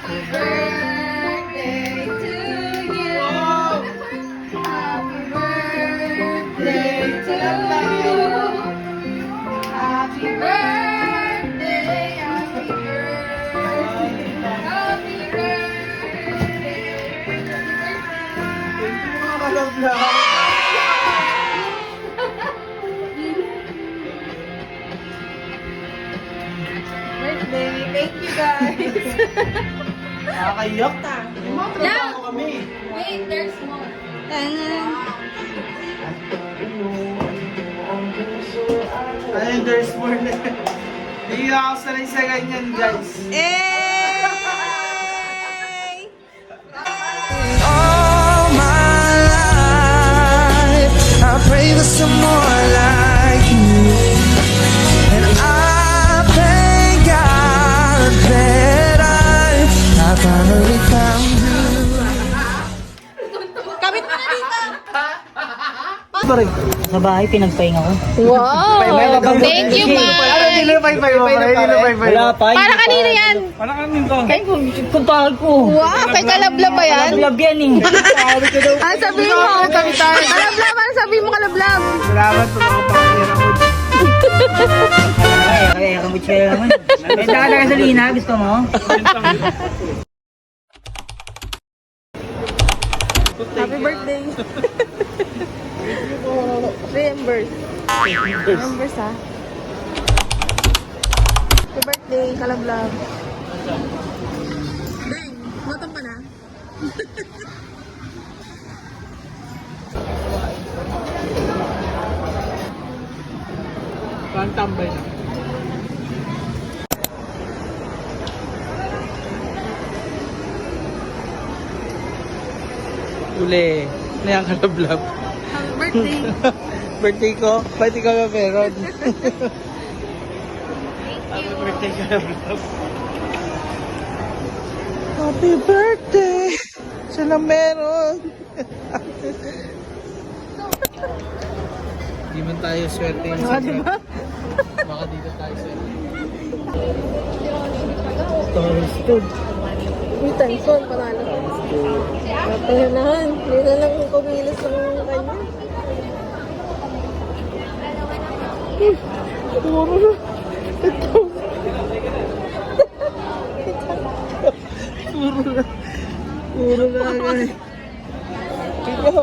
birthday to you. Happy birthday to you. Happy birthday, happy birthday, happy birthday. Birthday, thank you guys. Nakakayok ta. Yeah. Mo kami. Wait, there's more. Ay, there's more na. Hindi na ako sanay sa ganyan, guys. All my life, I pray for some more like you, and I thank God that I finally found you. Kapit mo na dito. Sa bahay, pinagpahinga ko. Wow! Thank you, Ano, man! nilupay-pay mo. Wala pa. Para kanino yan? Parang kanin to. Kaya kung tawag ko. Wow! Kay Kalablab ba yan? Love yan eh. Ano sabihin mo? Kalablab! Ano sabihin mo, Kalablab? Salamat po mga pakira mo. Kaya kamutsi ka naman. May daan na gasolina, gusto mo? Happy birthday! Reimburse. Reimburse, ha? Happy birthday, Kalablab. Dang, matang ka na? Parang tambay na. Uli. Nayang kalablab. Happy birthday! Birthday ko? Ba't ikaw na meron? Happy birthday kalablab. Happy birthday! Sila meron! Di man tayo swerte yung sa diba? Baka dito tayo swerte. Toasted. Uy, tension, panalo. Napahanahan. Hindi na lang kumilos ng kanya. Puro na. Puro na agad. Ikaw,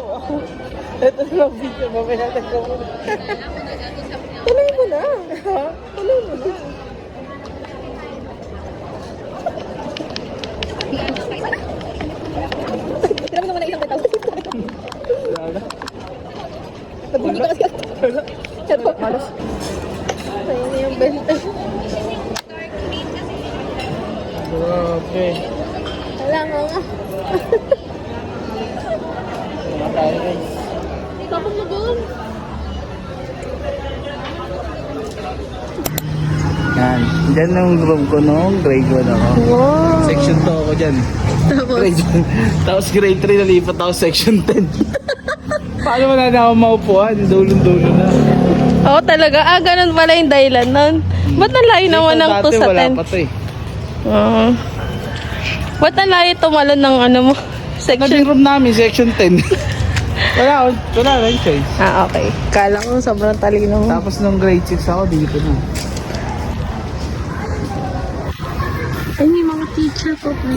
ito na lang video. Mamaya natin ka muna. Tuloy mo na. Tuloy mo na. Tira mo naman ang isang betaw. Nagbunyi ka kasi. Chat ko. Malas. Sa'yo na yung benta. Grabe. Wala nga nga. Wala tayo guys. Tapos mo doon. Yan. Diyan ang room ko noong grade 1 ako. Wow. Section 2 ako dyan. Tapos. Grade 1. Tapos grade 3 nalipat ako section 10. Paano mo na ako maupuan? Dulong-dulo na. Oo talaga. Ganun pala yung dahilan nun. Ba't nalayo naman ng 2 sa 10? Wala pa to eh. Ba't nalayo tumalon ng ano mo? Naging Section? room namin, section 10. wala na yung choice. Okay. Kala ko sobrang talino mo. Tapos nung grade 6 ako, dito na. Ay, may mga teacher ko pa.